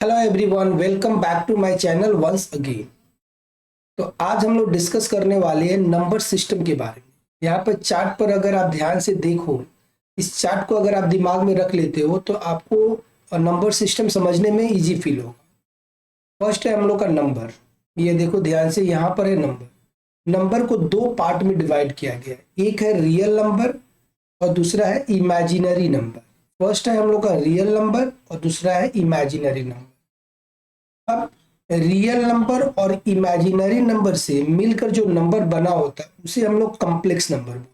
Hello everyone, welcome back to my channel once again. तो आज हम लोग डिस्कस करने वाले हैं नंबर सिस्टम के बारे में। यहाँ पर चार्ट पर अगर आप ध्यान से देखो, इस चार्ट को अगर आप दिमाग में रख लेते हो तो आपको नंबर सिस्टम समझने में इजी फील होगा। फर्स्ट है हम लोग का नंबर। ये देखो ध्यान से, यहाँ पर है नंबर। नंबर को दो पार्ट में डिवाइड किया गया है, एक है रियल नंबर और दूसरा है इमेजिनरी नंबर। फर्स्ट है हम लोग का रियल नंबर और दूसरा है इमेजिनरी नंबर। अब रियल नंबर और इमेजिनरी नंबर से मिलकर जो नंबर बना होता है उसे हम लोग कॉम्प्लेक्स नंबर बोलते हैं।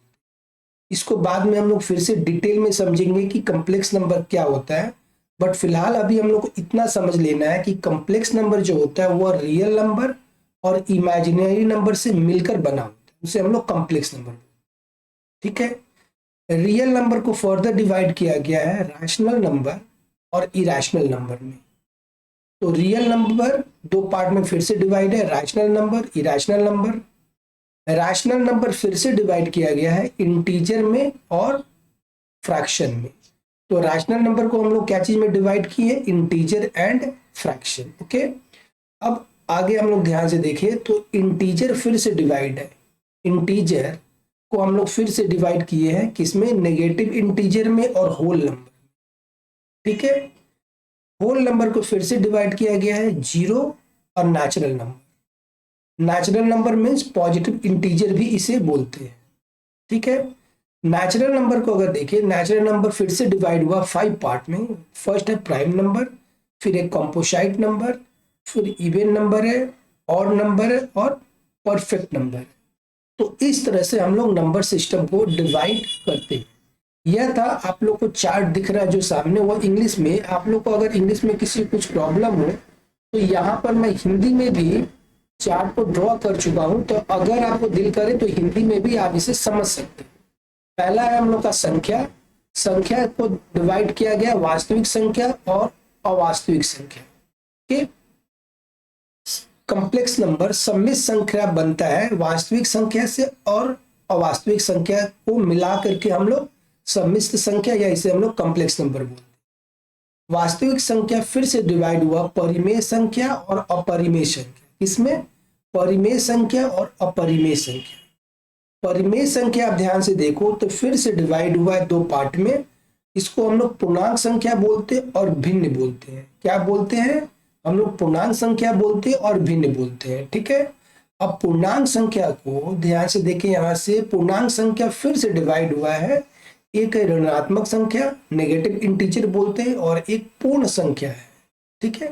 इसको बाद में हम लोग फिर से डिटेल में समझेंगे कि कॉम्प्लेक्स नंबर क्या होता है। बट फिलहाल अभी हम लोग को इतना समझ लेना है कि कॉम्प्लेक्स नंबर जो होता है वह रियल नंबर और इमेजिनरी नंबर से मिलकर बना होता है, उसे हम लोग कॉम्प्लेक्स नंबर बोलते हैं। ठीक है। रियल नंबर को फर्दर डिवाइड किया गया है रैशनल नंबर और इरेशनल नंबर में। तो रियल नंबर दो पार्ट में फिर से डिवाइड है, rational number, irrational number. Rational number फिर से डिवाइड किया गया है इंटीजर में और फ्रैक्शन में। तो रैशनल नंबर को हम लोग क्या चीज में डिवाइड किए, इंटीजर एंड फ्रैक्शन। ओके। अब आगे हम लोग ध्यान से देखें तो इंटीजर फिर से डिवाइड है। इंटीजर को हम लोग फिर से डिवाइड किए हैं किसमें, नेगेटिव इंटीजर में और होल नंबर। ठीक है। होल नंबर को फिर से डिवाइड किया गया है जीरो और natural number. Natural number means positive integer भी इसे बोलते हैं। ठीक है। नेचुरल नंबर को अगर देखें, नेचुरल नंबर फिर से डिवाइड हुआ 5 पार्ट में। फर्स्ट है प्राइम नंबर, फिर एक कॉम्पोसाइट नंबर, फिर इवन नंबर है, ऑड नंबर है और परफेक्ट नंबर है। तो इस तरह से हम लोग नंबर सिस्टम को डिवाइड करते हैं। यह था, आप लोग को चार्ट दिख रहा है जो सामने, वो इंग्लिश में। आप लोग को अगर इंग्लिश में किसी कुछ प्रॉब्लम हो तो यहाँ पर मैं हिंदी में भी चार्ट को ड्रॉ कर चुका हूँ, तो अगर आपको दिल करे तो हिंदी में भी आप इसे समझ सकते हैं। पहला है हम लोग का संख्या। संख्या को डिवाइड किया गया वास्तविक संख्या और अवास्तविक संख्या के। कॉम्प्लेक्स नंबर सम्मिश्र संख्या बनता है वास्तविक संख्या से और अवास्तविक संख्या को मिला करके हम लोग सम्मिश्र संख्या या इसे हम लोग कॉम्प्लेक्स नंबर बोलते हैं। वास्तविक संख्या फिर से डिवाइड हुआ परिमेय संख्या और अपरिमेय संख्या। इसमें परिमेय संख्या और अपरिमेय संख्या। परिमेय संख्या आप ध्यान से देखो तो फिर से डिवाइड हुआ है दो पार्ट में। इसको हम लोग पूर्णांक संख्या बोलते हैं और भिन्न बोलते हैं। क्या बोलते हैं हम लोग, पूर्णांक संख्या बोलते हैं और भिन्न बोलते हैं। ठीक है। अब पूर्णांक संख्या को ध्यान से देखें, यहां से पूर्णांक संख्या फिर से डिवाइड हुआ है। एक है ऋणात्मक संख्या, नेगेटिव इंटीजर बोलते हैं, और एक पूर्ण संख्या है। ठीक है।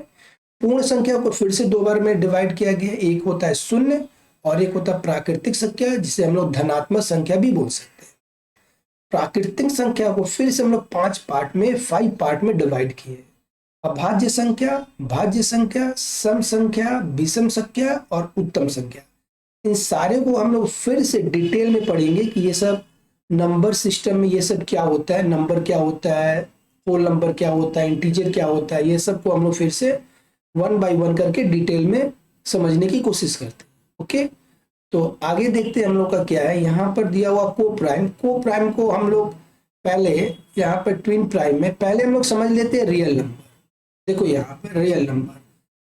पूर्ण संख्या को फिर से दो बार में डिवाइड किया गया। एक होता है शून्य और एक होता है प्राकृतिक संख्या, जिसे हम लोग धनात्मक संख्या भी बोल सकते हैं। प्राकृतिक संख्या को फिर से हम लोग 5 पार्ट में, 5 पार्ट में डिवाइड किए। अभाज्य संख्या, भाज्य संख्या, सम संख्या, विषम संख्या और उत्तम संख्या। इन सारे को हम लोग फिर से डिटेल में पढ़ेंगे कि ये सब नंबर सिस्टम में ये सब क्या होता है, नंबर क्या होता है, होल नंबर क्या होता है, इंटीजर क्या होता है। ये सब को हम लोग फिर से 1 बाय 1 करके डिटेल में समझने की कोशिश करते हैं। ओके। तो आगे देखते हैं हम लोग का क्या है। यहाँ पर दिया हुआ को प्राइम। को प्राइम को हम लोग पहले यहाँ पर ट्विन प्राइम में पहले हम लोग समझ लेते हैं रियल नंबर। देखो यहाँ पर रियल नंबर।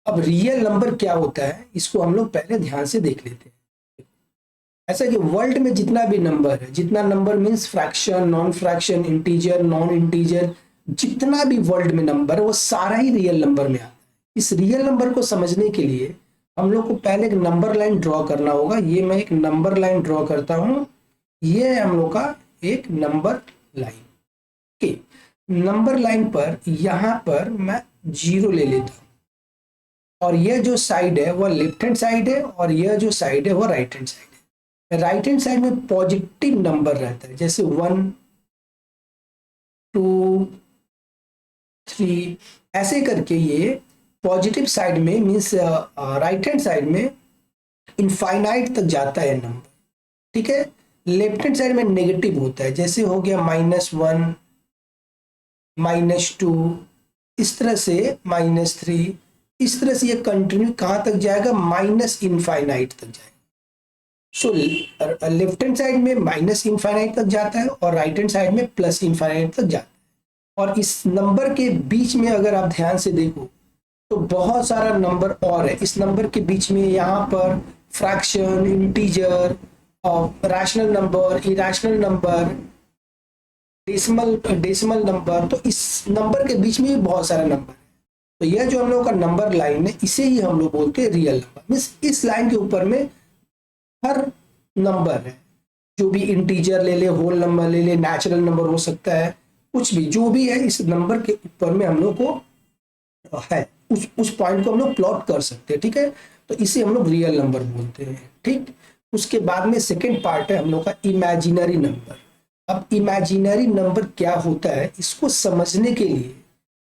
अब रियल नंबर क्या होता है इसको हम लोग पहले ध्यान से देख लेते हैं। ऐसा कि वर्ल्ड में जितना भी नंबर है, जितना number means fraction, non fraction, integer, non integer, जितना भी वर्ल्ड में नंबर है वो सारा ही रियल नंबर में आता है। इस रियल नंबर को समझने के लिए हम लोग को पहले एक नंबर लाइन ड्रॉ करना होगा। ये मैं एक नंबर लाइन ड्रॉ करता हूं। ये है हम लोग का एक number line. Okay. Number line पर यहां पर मैं 0 ले लेता हूं, और यह जो साइड है वह लेफ्ट हैंड साइड है और यह जो साइड है वह राइट हैंड साइड है। राइट हैंड साइड में पॉजिटिव नंबर रहता है, जैसे 1 2 3 ऐसे करके। ये पॉजिटिव साइड में मीन्स राइट हैंड साइड में इनफाइनाइट तक जाता है नंबर। ठीक है। लेफ्ट हैंड साइड में नेगेटिव होता है, जैसे हो गया -1 -2, इस तरह से -3, इस तरह से ये कंटिन्यू कहां तक जाएगा, माइनस इनफाइनाइट तक जाएगा। सो लेफ्ट हैंड साइड में माइनस इनफाइनाइट तक जाता है और राइट हैंड साइड में प्लस इनफाइनाइट तक जाता है। और इस नंबर के बीच में अगर आप ध्यान से देखो तो बहुत सारा नंबर और है इस नंबर के बीच में। यहाँ पर फ्रैक्शन, इंटीजर और rational number, irrational number, decimal number, तो इस नंबर के बीच में भी बहुत सारे नंबर है। तो यह जो हम लोग का नंबर लाइन है इसे ही हम लोग बोलते हैं रियल नंबर। मीन्स इस लाइन के ऊपर में हर नंबर है, जो भी इंटीजर ले ले, होल नंबर ले ले, नेचुरल नंबर हो सकता है, कुछ भी जो भी है इस नंबर के ऊपर में हम लोग को है, उस पॉइंट को हम लोग प्लॉट कर सकते हैं। ठीक है, तो इसे हम लोग रियल नंबर बोलते हैं। ठीक, उसके बाद में सेकेंड पार्ट है हम लोग का इमेजिनरी नंबर। अब इमेजिनरी नंबर क्या होता है इसको समझने के लिए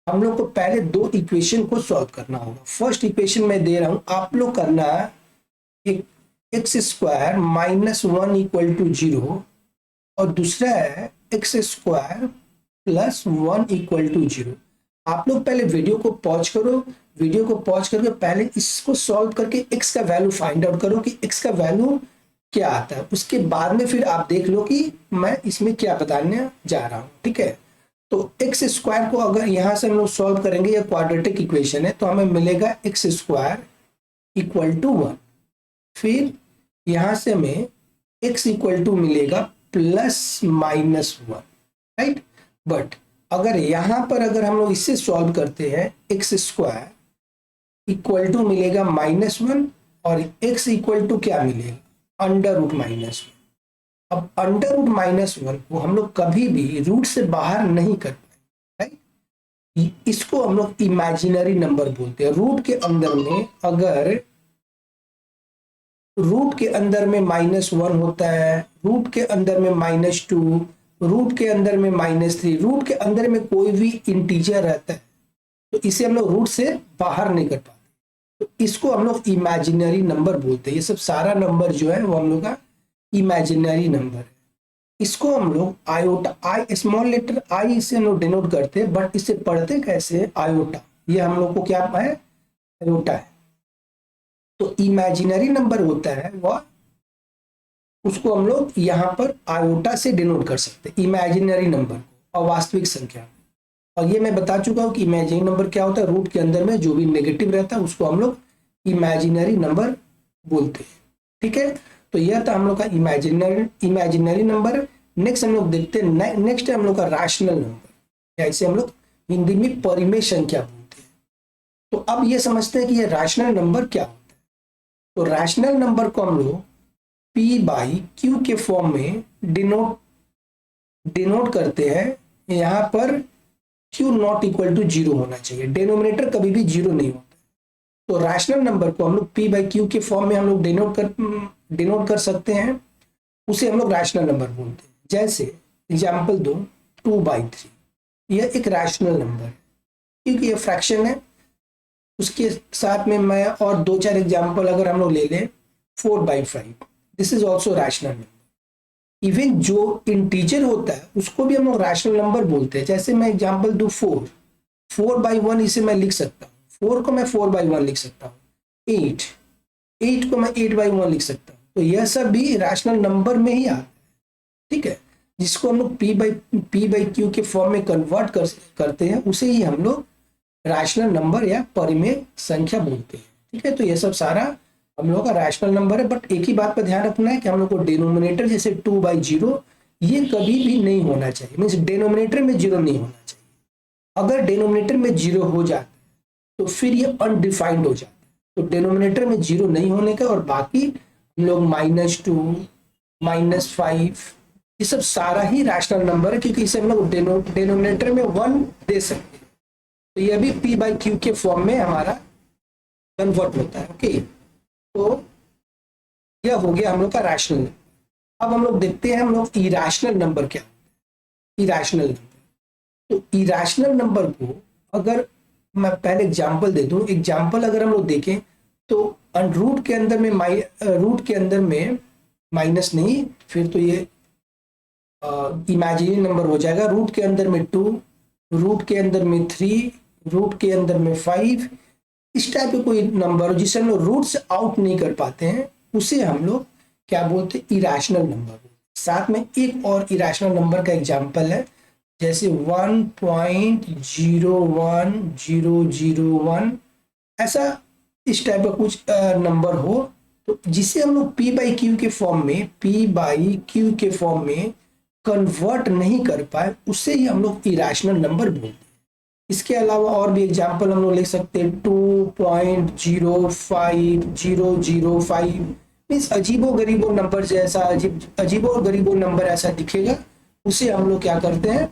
हम लोग को पहले दो इक्वेशन को सॉल्व करना होगा। फर्स्ट इक्वेशन मैं दे रहा हूं, आप लोग करना है एक x square minus 1 equal to 0 और दूसरा है x square plus 1 equal to 0। आप लोग पहले वीडियो को पॉज करो, वीडियो को पॉज करके पहले इसको सॉल्व करके एक्स का वैल्यू फाइंड आउट करो कि एक्स का वैल्यू क्या आता है। उसके बाद में फिर आप देख लो कि मैं इसमें क्या बताने जा रहा हूं। ठीक है, तो एक्स स्क्वायर को अगर यहां से हम लोग सॉल्व करेंगे, ये क्वाड्रेटिक इक्वेशन है, तो हमें मिलेगा एक्स स्क्वायर इक्वल टू 1। फिर यहां से हमें x इक्वल टू मिलेगा प्लस माइनस 1, राइट। बट अगर यहां पर अगर हम लोग इससे सॉल्व करते हैं, एक्स स्क्वायर इक्वल टू मिलेगा -1 और x इक्वल टू क्या मिलेगा, अंडर रूट -1। अब अंडर रूट -1 को हम लोग कभी भी रूट से बाहर नहीं कर पाए, राइट। इसको हम लोग इमेजिनरी नंबर बोलते हैं। रूट के अंदर में अगर रूट के अंदर में -1 होता है, रूट के अंदर में -2, रूट के अंदर में -3, रूट के अंदर में कोई भी इंटीजर रहता है तो इसे हम लोग रूट से बाहर नहीं कर पाते, तो इसको हम लोग इमेजिनरी नंबर बोलते हैं। ये सब सारा नंबर जो है वो हम लोग का इमेजिनरी नंबर है। इसको हम लोग आयोटा, आई स्मॉल लेटर आई से हम लोग डिनोट करते हैं, बट इसे पढ़ते कैसे, आयोटा। ये हम लोग को क्या है, आयोटा है। तो इमेजिनरी नंबर होता है वह, उसको हम लोग यहाँ पर आयोटा से डिनोट कर सकते हैं, इमेजिनरी नंबर को, अवास्तविक संख्या। और ये मैं बता चुका हूँ कि इमेजिनरी नंबर क्या होता है, रूट के अंदर में जो भी नेगेटिव रहता है उसको हम लोग इमेजिनरी नंबर बोलते हैं। ठीक है, तो यह था हम लोग का इमेजिनरी नंबर। नेक्स्ट हम लोग देखते हैं, नेक्स्ट है हम लोग का रैशनल नंबर, या इसे हम लोग हिंदी में परिमेय संख्या बोलते हैं। तो अब ये समझते हैं कि ये रैशनल नंबर क्या होता है। तो रैशनल नंबर को हम लोग P बाई क्यू के फॉर्म में डिनोट करते हैं। यहाँ पर Q नॉट इक्वल टू 0 होना चाहिए, डिनोमिनेटर कभी भी 0 नहीं होता। तो रैशनल नंबर को हम लोग P बाई क्यू के फॉर्म में हम लोग डिनोट कर सकते हैं, उसे हम लोग रैशनल नंबर बोलते हैं। जैसे एग्जाम्पल दो, 2/3, यह एक रैशनल नंबर है क्योंकि यह फ्रैक्शन है। उसके साथ में मैं और 2-4 एग्जाम्पल अगर हम लोग ले लें, 4/5, this is also rational number. Even जो इंटीजर होता है उसको भी हम लोग रैशनल नंबर बोलते हैं। जैसे मैं एग्जांपल दूं 4/1, इसे मैं लिख सकता हूँ, 4 को मैं 4/1 लिख सकता हूँ। 8 को मैं 8/1 लिख सकता हूँ। तो यह सब भी रैशनल नंबर में ही आता है। ठीक है, जिसको हम लोग P बाई क्यू के फॉर्म में कन्वर्ट करते हैं, उसे ही हम लोग रैशनल नंबर या परिमेय संख्या बोलते हैं। ठीक है, तो यह सब सारा हम लोग का रैशनल नंबर है। बट एक ही बात पर ध्यान रखना है कि हम लोग को डिनोमिनेटर जैसे 2/0 ये कभी भी नहीं होना चाहिए, मीन्स डिनोमिनेटर में 0 नहीं होना चाहिए। अगर डिनोमिनेटर में 0 हो जाता है तो फिर ये अनडिफाइंड हो जाता है। तो डिनोमिनेटर में 0 नहीं होने का, और बाकी हम लोग -2, -5, ये सब सारा ही रैशनल नंबर है, क्योंकि इसे हम लोग डिनोमिनेटर में 1 दे सकते हैं। तो यह भी P बाई क्यू के फॉर्म में हमारा कन्वर्ट होता है। ओके, तो यह हो गया हम लोग का रैशनल नंबर। अब हम लोग देखते हैं हम लोग इरैशनल नंबर क्या होता है। इरैशनल नंबर, तो इरैशनल नंबर को अगर मैं पहले एग्जांपल दे दूं, एग्जांपल अगर हम लोग देखें तो रूट के अंदर में माइनस नहीं, फिर तो ये इमेजिनरी नंबर हो जाएगा। रूट के अंदर में 2, रूट के अंदर में 3, रूट के अंदर में 5, इस टाइप के कोई नंबर जिसे हम लोग रूट से आउट नहीं कर पाते हैं, उसे हम लोग क्या बोलते हैं, इरैशनल नंबर। साथ में एक और इरैशनल नंबर का एग्जांपल है, जैसे 1.01001 ऐसा इस टाइप का कुछ नंबर हो तो जिसे हम लोग पी बाई क्यू के फॉर्म में, पी बाई क्यू के फॉर्म में कन्वर्ट नहीं कर पाए, उससे ही हम लोग इरेशनल नंबर बोलते हैं। इसके अलावा और भी एग्जाम्पल हम लोग लिख सकते हैं 2.050005 मीन्स अजीबो गरीबो नंबर जैसा, अजीबो गरीबो नंबर ऐसा दिखेगा, उसे हम लोग क्या करते हैं,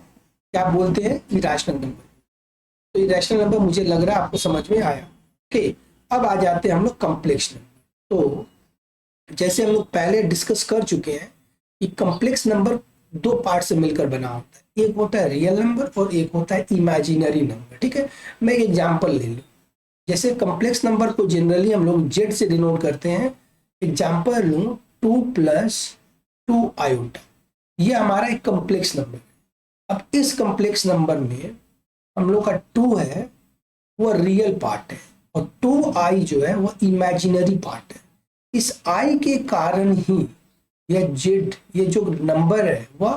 क्या बोलते हैं, इरेशनल नंबर। तो इरेशनल नंबर मुझे लग रहा है आपको समझ में आया। ओके, अब आ जाते हैं हम लोग कॉम्प्लेक्स नंबर। तो जैसे हम लोग पहले डिस्कस कर चुके हैं कि कॉम्प्लेक्स नंबर दो पार्ट से मिलकर बना होता है, एक होता है रियल नंबर और एक होता है इमेजिनरी नंबर। ठीक है, मैं एक एग्जांपल ले लूं। जैसे कॉम्प्लेक्स नंबर को जनरली हम लोग जेड से डिनोट करते हैं। एग्जांपल लूं 2+2 आयोटा, ये हमारा एक कॉम्प्लेक्स नंबर है। अब इस कॉम्प्लेक्स नंबर में हम लोग का 2 है वो रियल पार्ट है और 2i जो है वो इमेजिनरी पार्ट है। इस i के कारण ही यह जेड, ये जो नंबर है वह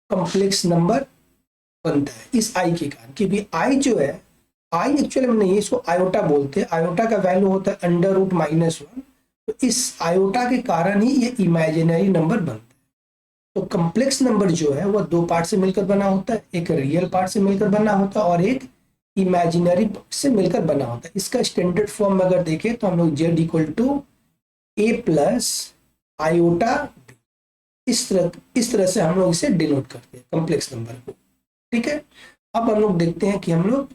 कॉम्प्लेक्स नंबर बनता है इस i के कारण, क्योंकि i जो है, i एक्चुअली में नहीं, इसको आयोटा बोलते हैं। आयोटा का वैल्यू होता है √-1, तो इस आयोटा के कारण ही ये इमेजिनरी नंबर बनता है। तो कॉम्प्लेक्स नंबर जो है वह दो पार्ट से मिलकर बना होता है, एक रियल पार्ट से मिलकर बना होता है और एक इमेजिनरी से मिलकर बना होता है। इसका स्टैंडर्ड फॉर्म अगर देखें तो हम लोग z = a+i, इस तरह से हम लोग इसे डिनोट करते हैं कॉम्प्लेक्स नंबर को। ठीक है, अब हम लोग देखते हैं कि हम लोग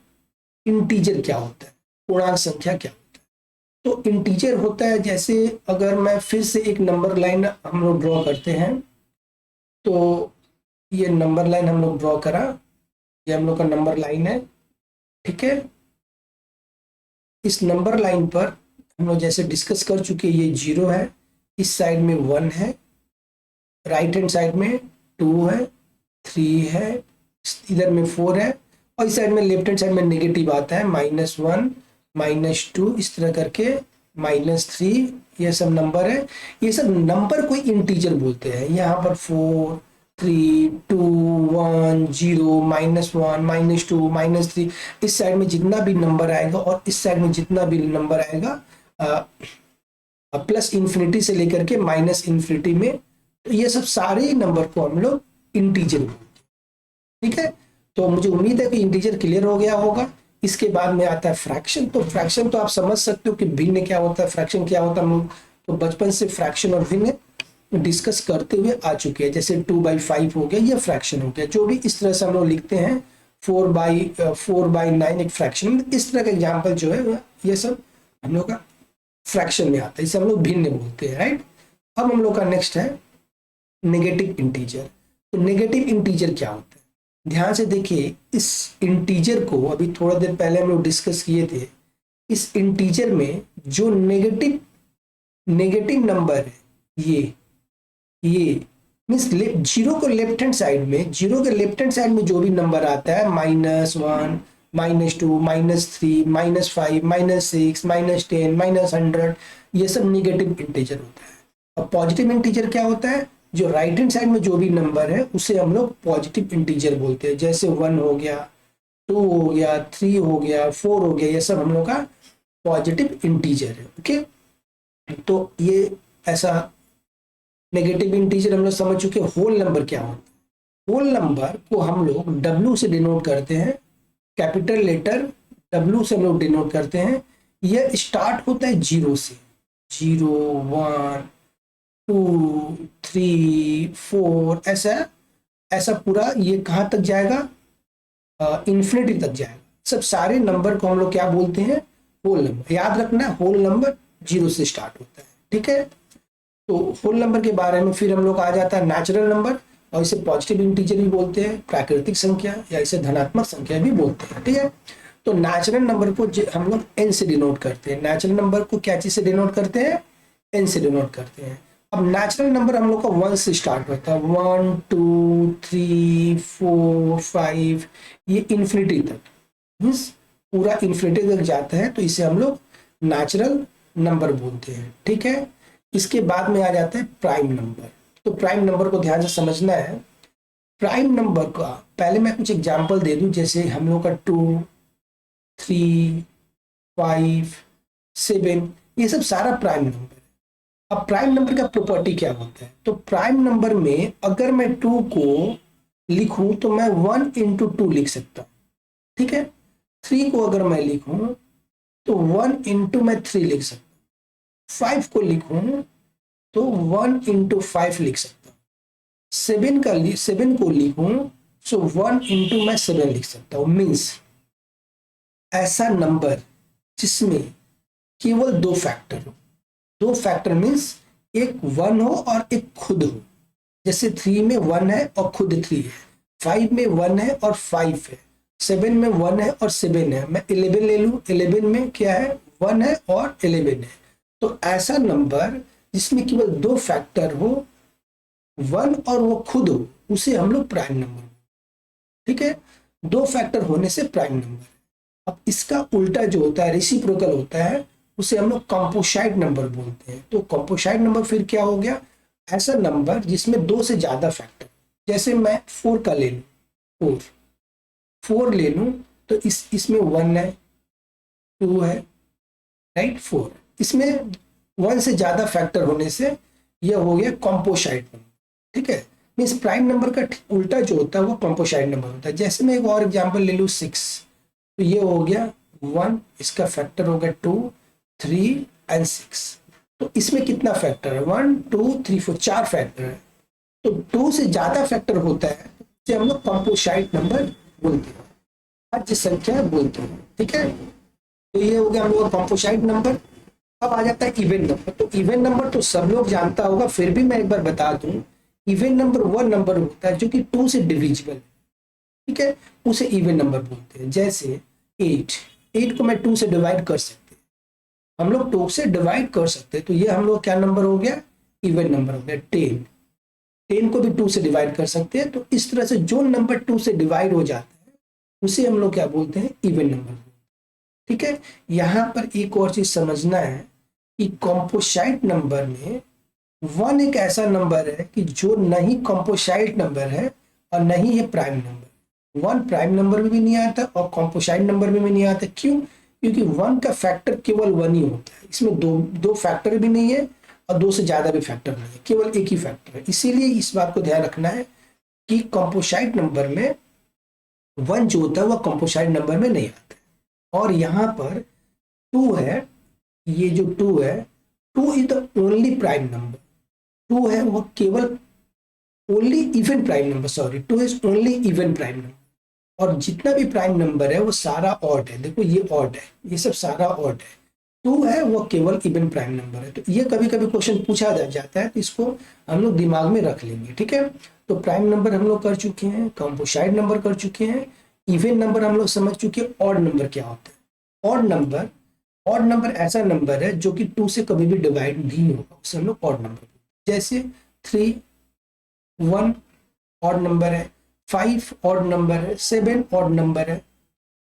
इंटीजर क्या होता है, पूर्णांक संख्या क्या होता है। तो इंटीजर होता है, जैसे अगर मैं फिर से एक नंबर लाइन हम लोग ड्रॉ करते हैं, तो ये नंबर लाइन हम लोग ड्रॉ करा, ये हम लोग का नंबर लाइन है। ठीक है, इस नंबर लाइन पर हम लोग जैसे डिस्कस कर चुके, ये 0 है, इस साइड में 1 है, राइट हैंड साइड में 2 है, 3 है, इधर में 4 है और इस साइड में लेफ्ट हैंड साइड में नेगेटिव आता है -1 -2 इस तरह करके -3, ये सब नंबर है। ये सब नंबर कोई इंटीजर बोलते हैं। यहाँ पर 4 3 2 1 0 -1 -2 -3, इस साइड में जितना भी नंबर आएगा और इस साइड में जितना भी नंबर आएगा प्लस इन्फिनिटी से लेकर के माइनस इन्फिनिटी में, तो ये सब सारे नंबर को हम लोग इंटीजर बोलते हैं। ठीक है, तो मुझे उम्मीद है कि इंटीजर क्लियर हो गया होगा। इसके बाद में आता है फ्रैक्शन। तो फ्रैक्शन तो आप समझ सकते हो कि भिन्न क्या होता है, फ्रैक्शन क्या होता है। हम लोग तो बचपन से फ्रैक्शन और भिन्न डिस्कस करते हुए आ चुके हैं। जैसे 2/5 हो गया, ये फ्रैक्शन हो गया, जो भी इस तरह से हम लोग लिखते हैं। 4/9 एक फ्रैक्शन, इस तरह का एग्जाम्पल जो है ये सब हम लोग का फ्रैक्शन में आता है, इसे हम लोग भिन्न बोलते हैं। राइट, अब हम लोग का नेक्स्ट है नेगेटिव इंटीजर। तो नेगेटिव इंटीजर क्या होता है, ध्यान से देखिए। इस इंटीजर को अभी थोड़ा देर पहले हम लोग डिस्कस किए थे। इस इंटीजर में जो नेगेटिव नंबर है, ये मीन्स जीरो को लेफ्ट हैंड साइड में, जीरो के लेफ्ट हैंड साइड में जो भी नंबर आता है -1 -2 -3 -5 -6 -10 -100, ये सब नेगेटिव इंटीजर होता है। और पॉजिटिव इंटीजर क्या होता है, जो राइट हैंड साइड में जो भी नंबर है उसे हम लोग पॉजिटिव इंटीजर बोलते हैं। जैसे 1 हो गया, 2 हो गया, 3 हो गया, 4 हो गया, ये सब हम लोग का पॉजिटिव इंटीजर है। ओके, तो ये ऐसा नेगेटिव इंटीजर हम लोग समझ चुके। होल नंबर क्या होता है, होल नंबर को हम लोग W से डिनोट करते हैं, कैपिटल लेटर W से हम लोग डिनोट करते हैं। यह स्टार्ट होता है 0 से, 0 1 2 3 4, ऐसा पूरा ये कहाँ तक जाएगा, इन्फिनिटी तक जाएगा। सब सारे नंबर को हम लोग क्या बोलते हैं, होल नंबर। याद रखना, होल नंबर 0 से स्टार्ट होता है। ठीक है, तो होल नंबर के बारे में फिर हम लोग आ जाता है नेचुरल नंबर, और इसे पॉजिटिव इंटीजर भी बोलते हैं, प्राकृतिक संख्या, या इसे धनात्मक संख्या भी बोलते हैं। ठीक है, तो नेचुरल नंबर को हम लोग n से डिनोट करते हैं। नेचुरल नंबर को क्या चीज से डिनोट करते हैं, n से डिनोट करते हैं। अब नेचुरल नंबर हम लोग का 1 से स्टार्ट होता है, 1 2 3 4 5, ये इन्फिनिटी तक, मीन्स पूरा इन्फिनिटी तक जाता है, तो इसे हम लोग नेचुरल नंबर बोलते हैं। ठीक है, इसके बाद में आ जाता है प्राइम नंबर। तो प्राइम नंबर को ध्यान से समझना है। प्राइम नंबर का पहले मैं कुछ एग्जांपल दे दूं, जैसे हम लोग का 2 3 5 7, ये सब सारा प्राइम नंबर है। अब प्राइम नंबर का प्रॉपर्टी क्या होता है, तो प्राइम नंबर में अगर मैं 2 को लिखूं तो मैं 1 इंटू 2 लिख सकता हूं, ठीक है। 3 को अगर मैं लिखूं तो 1 इंटू मैं 3 लिख सकता हूँ। 5 को लिखूं तो 1 इंटू 5 लिख सकता हूँ। 7 को लिखूं तो 1 इंटू मैं 7 लिख सकता हूँ। मीन्स ऐसा नंबर जिसमें केवल 2 फैक्टर हो। 2 फैक्टर मीन्स एक 1 हो और एक खुद हो। जैसे 3 में 1 है और खुद 3 है, 5 में 1 है और 5 है, 7 में 1 है और 7 है। मैं 11 ले लूं, 11 में क्या है, 1 है और 11 है। तो ऐसा नंबर जिसमें केवल 2 फैक्टर हो, 1 और वो खुद हो, उसे हम लोग प्राइम नंबर, ठीक है। 2 फैक्टर होने से प्राइम नंबर। अब इसका उल्टा जो होता है, रेसिप्रोकल होता है, उसे हम लोग कंपोसाइट नंबर बोलते हैं। तो कंपोसाइट नंबर फिर क्या हो गया, ऐसा नंबर जिसमें 2 से ज्यादा फैक्टर। जैसे मैं 4 का ले लूं, 4 ले लूं तो इसमें 1 है, 2 है, राइट, 4। इसमें 1 से ज्यादा फैक्टर होने से यह हो गया कंपोसाइट नंबर, ठीक है। मीन्स प्राइम नंबर का उल्टा जो होता है वो कंपोसाइट नंबर होता है। जैसे मैं एक और एग्जांपल ले लूं, 6, तो ये हो गया 1, इसका फैक्टर हो गया 2, 3 एंड 6। तो इसमें कितना फैक्टर है, 1 2 3 4, 4 फैक्टर है। तो 2 से ज्यादा फैक्टर होता है जिसे हम लोग कंपोसाइट नंबर बोलते हैं, भाज्य संख्या बोलते हैं, ठीक है। तो ये हो गया हम लोग कंपोसाइट नंबर। अब आ जाता है इवन नंबर। तो इवन नंबर तो सब लोग जानता होगा, फिर भी मैं एक बार बता दूं, इवन नंबर वो नंबर होता है जो कि 2 से डिविजिबल, ठीक है, उसे इवन नंबर बोलते हैं। जैसे 8 को मैं 2 से डिवाइड कर सकते हैं, हम लोग 2 से डिवाइड कर सकते हैं, तो ये हम लोग क्या नंबर हो गया, इवन नंबर हो गया। 10 को भी 2 से डिवाइड कर सकते हैं। तो इस तरह से जो नंबर 2 से डिवाइड हो जाता है उसे हम लोग क्या बोलते हैं, इवन नंबर, ठीक है। यहां पर एक और चीज समझना है कि कंपोसाइट नंबर में 1 एक ऐसा नंबर है कि जो नहीं कंपोसाइट नंबर है और नहीं है प्राइम नंबर। 1 प्राइम नंबर में भी नहीं आता और कंपोसाइट नंबर में भी नहीं आता। क्यों, क्योंकि 1 का फैक्टर केवल 1 ही होता है। इसमें दो फैक्टर भी नहीं है और 2 से ज्यादा भी फैक्टर नहीं है, केवल एक ही फैक्टर है। इसीलिए इस बात को ध्यान रखना है कि कंपोसाइट नंबर में 1 जो होता है वह कंपोसाइट नंबर में नहीं आता। और यहाँ पर 2 है, ये जो 2 है, 2 is the only prime number. 2 है वो केवल only even prime number, sorry, 2 is only even prime number. और जितना भी प्राइम नंबर है वो सारा ऑड है। देखो ये ऑड है, ये सब सारा ऑड है। 2 है वो केवल इवन प्राइम नंबर है। तो ये कभी कभी क्वेश्चन पूछा जाता है, तो इसको हम लोग दिमाग में रख लेंगे, ठीक है। तो प्राइम नंबर हम लोग कर चुके हैं, कंपोसाइट नंबर कर चुके हैं, इवन नंबर हम लोग समझ चुके हैं। ऑड नंबर क्या होता है, ऑड नंबर ऐसा नंबर है जो कि 2 से कभी भी डिवाइड नहीं होगा, उसे हम लोग ऑड नंबर। जैसे 3 1 ऑड नंबर है, 5 ऑड नंबर है, 7 ऑड नंबर है।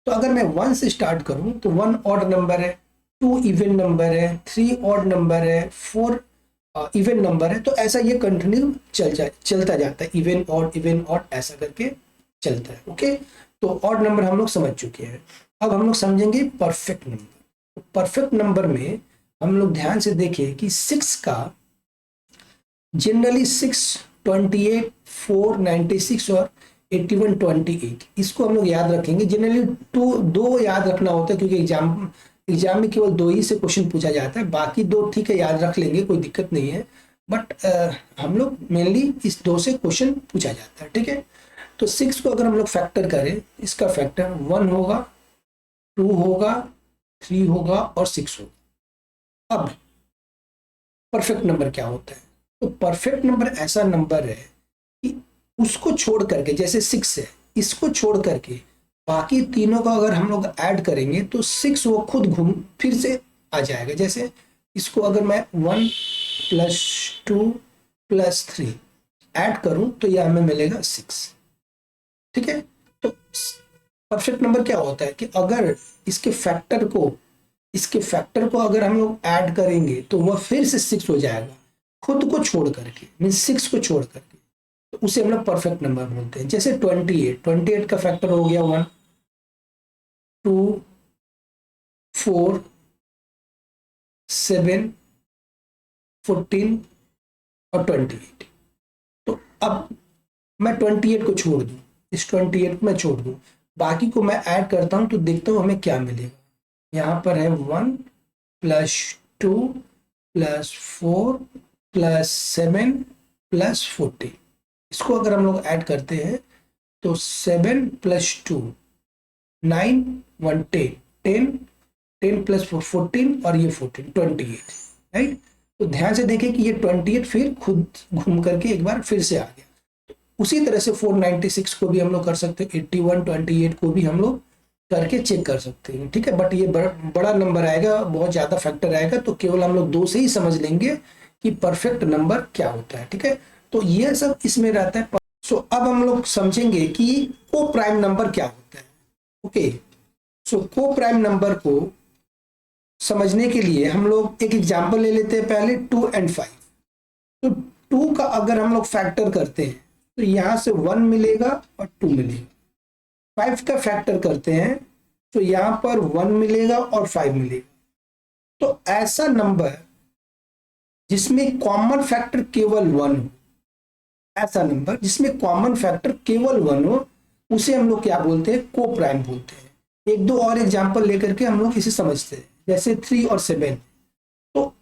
तो अगर मैं 1 से स्टार्ट करूं तो 1 ऑड नंबर है, 2 इवन नंबर है, 3 ऑड नंबर है, 4 इवन नंबर है। तो ऐसा ये कंटिन्यू चलता जाता है, इवन ऑड ऐसा करके चलता है, ओके। तो ऑड नंबर हम लोग समझ चुके हैं। अब हम लोग समझेंगे परफेक्ट नंबर। परफेक्ट नंबर में हम लोग ध्यान से देखें कि 6 का जनरली 6, 28, 4, 96 और 81, 28, इसको हम लोग याद रखेंगे। जनरली दो याद रखना होता है, क्योंकि एग्जाम में केवल 2 ही से क्वेश्चन पूछा जाता है। बाकी 2 ठीक है याद रख लेंगे, कोई दिक्कत नहीं है। बट हम लोग मेनली इस 2 से क्वेश्चन पूछा जाता है, ठीक है। तो 6 को अगर हम लोग फैक्टर करें, इसका फैक्टर 1 होगा, 2 होगा, 3 होगा और 6 होगा। अब परफेक्ट नंबर क्या होता है, तो परफेक्ट नंबर ऐसा नंबर है कि उसको छोड़ करके, जैसे 6 है, इसको छोड़ करके बाकी तीनों का अगर हम लोग ऐड करेंगे तो 6 वो खुद घूम फिर से आ जाएगा। जैसे इसको अगर मैं 1 + 2 + 3 ऐड करूं तो यह हमें मिलेगा 6, ठीक है। तो परफेक्ट नंबर क्या होता है कि अगर इसके फैक्टर को अगर हम लोग ऐड करेंगे तो वह फिर से 6 हो जाएगा, खुद को छोड़ करके, मीन 6 को छोड़ करके। तो उसे हम लोग परफेक्ट नंबर बोलते हैं। जैसे 28 का फैक्टर हो गया 1, 2, 4 7, 14 और 28। तो अब मैं 28 को छोड़ दूं, इस 28 को मैं छोड़ दूं, बाकी को मैं ऐड करता हूं तो देखता हूं हमें क्या मिलेगा। यहाँ पर है 1 + 2 + 4 + 7 + 14। इसको अगर हम लोग ऐड करते हैं तो 7 + 2 9, 1 10, 10 10 + 4 14 और ये 14 28, राइट। तो ध्यान से देखें कि ये 28 फिर खुद घूम करके एक बार फिर से आ गया। उसी तरह से 496 को भी हम लोग कर सकते हैं, 81 28 को भी हम लोग करके चेक कर सकते हैं, ठीक है। बट ये बड़ा नंबर आएगा, बहुत ज्यादा फैक्टर आएगा, तो केवल हम लोग 2 से ही समझ लेंगे कि परफेक्ट नंबर क्या होता है, ठीक है। तो ये सब इसमें रहता है। सो अब हम लोग समझेंगे कि को प्राइम नंबर क्या होता है। ओके, सो को प्राइम नंबर को समझने के लिए हम लोग एक एग्जांपल ले लेते हैं पहले, 2 और 5। तो 2 का अगर हम लोग फैक्टर करते हैं तो यहां से 1 मिलेगा और 2 मिलेगा। 5 का फैक्टर करते हैं तो यहां पर 1 मिलेगा और 5 मिलेगा। तो ऐसा नंबर जिसमें कॉमन फैक्टर केवल 1 हो, ऐसा नंबर जिसमें कॉमन फैक्टर केवल 1 हो, उसे हम लोग क्या बोलते हैं, को प्राइम बोलते हैं। एक दो और एग्जांपल लेकर के हम लोग इसे समझते हैं, जैसे 3 और 7। तो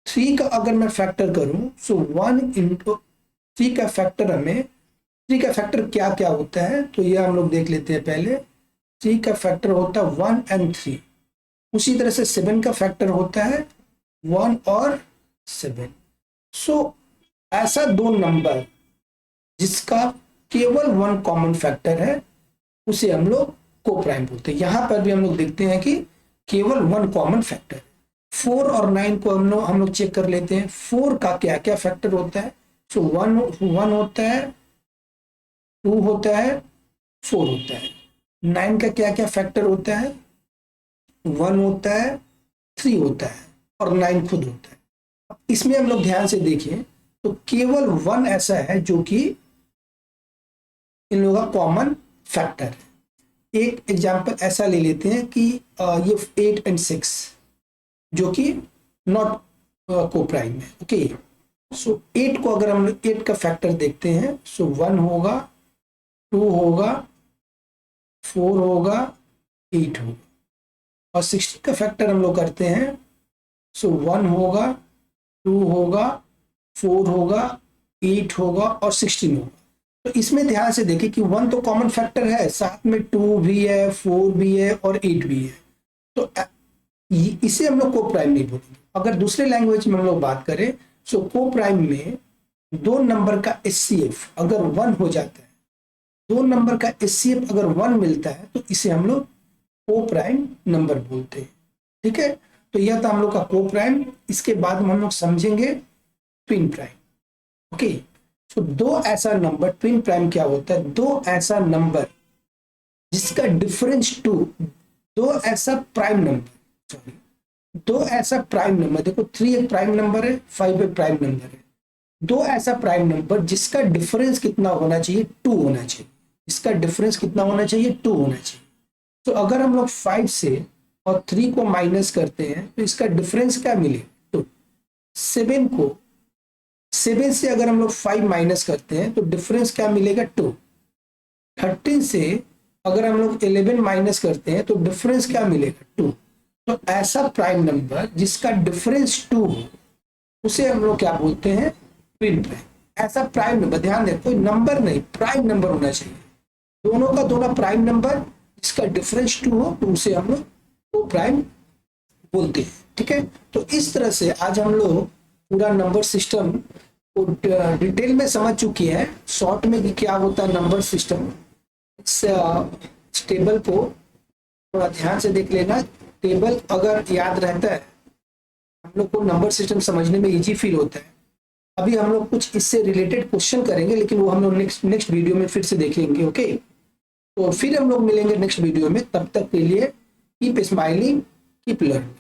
3 का अगर मैं फैक्टर करूं सो 1 × 3 का फैक्टर हमें, 3 का फैक्टर क्या क्या होता है तो ये हम लोग देख लेते हैं पहले। 3 का फैक्टर होता है 1 और 3। उसी तरह से 7 का फैक्टर होता है 1 और 7। सो ऐसा दो नंबर जिसका केवल 1 कॉमन फैक्टर है उसे हम लोग को प्राइम बोलते हैं। यहां पर भी हम लोग देखते हैं कि केवल 1 कॉमन फैक्टर। 4 और 9 को हम लोग चेक कर लेते हैं, 4 का क्या क्या फैक्टर होता है। सो 1 होता है, 2 होता है, 4 होता है। 9 का क्या क्या फैक्टर होता है, 1 होता है, 3 होता है और 9 खुद होता है। अब इसमें हम लोग ध्यान से देखें तो केवल 1 ऐसा है जो कि इन लोगों का कॉमन फैक्टर है। एक एग्जांपल ऐसा ले लेते हैं कि ये 8 और 6 जो कि नॉट को प्राइम है। ओके, सो 8 को अगर हम 8 का फैक्टर देखते हैं सो 1 होगा, 2 होगा, 4 होगा, 8 होगा। और 16 का फैक्टर हम लोग करते हैं सो 1 होगा, 2 होगा, 4 होगा, 8 होगा और 16 होगा। तो इसमें ध्यान से देखिए कि 1 तो कॉमन फैक्टर है, साथ में 2 भी है, 4 भी है और 8 भी है। तो इसे हम लोग को प्राइम नहीं बोलेंगे। अगर दूसरे लैंग्वेज में हम लोग बात करें सो को प्राइम में 2 नंबर का HCF अगर 1 हो जाता है, 2 नंबर का HCF अगर 1 मिलता है तो इसे हम लोग को प्राइम नंबर बोलते हैं, ठीक है। तो यह था हम लोग का को प्राइम। इसके बाद हम लोग समझेंगे ट्विन प्राइम। ओके, तो 2 ऐसा नंबर, ट्विन प्राइम क्या होता है, 2 ऐसा नंबर जिसका डिफरेंस 2, 2 ऐसा प्राइम नंबर, सॉरी 2 ऐसा प्राइम नंबर, देखो 3 एक प्राइम नंबर है, 5 एक प्राइम नंबर है। 2 ऐसा प्राइम नंबर जिसका डिफरेंस कितना होना चाहिए, 2 होना चाहिए। इसका डिफरेंस कितना होना चाहिए, 2 होना चाहिए। तो अगर हम लोग 5 से और 3 को माइनस करते हैं तो इसका डिफरेंस क्या मिले, तो 7 से अगर हम लोग 5 माइनस करते हैं तो डिफरेंस क्या मिलेगा, 2। 13 से अगर हम लोग 11 माइनस करते हैं तो डिफरेंस क्या मिलेगा, 2। तो ऐसा प्राइम नंबर जिसका डिफरेंस 2 हो उसे हम लोग क्या बोलते हैं, ट्विन प्राइम। ऐसा प्राइम नंबर, ध्यान दें कोई नंबर नहीं, प्राइम नंबर होना चाहिए, दोनों का दोनों प्राइम नंबर जिसका डिफरेंस 2 हो तो उसे हम लोग को प्राइम बोलते हैं, ठीक है। तो इस तरह से आज हम लोग पूरा नंबर सिस्टम को डिटेल में समझ चुकी है, शॉर्ट में कि क्या होता है नंबर सिस्टम। इस टेबल को थोड़ा ध्यान से देख लेना, टेबल अगर याद रहता है हम लोग को नंबर सिस्टम समझने में इजी फील होता है। अभी हम लोग कुछ इससे रिलेटेड क्वेश्चन करेंगे लेकिन वो हम लोग नेक्स्ट वीडियो में फिर से देखेंगे। ओके, तो फिर हम लोग मिलेंगे नेक्स्ट वीडियो में, तब तक के लिए कीप स्माइलिंग, कीप लर्निंग।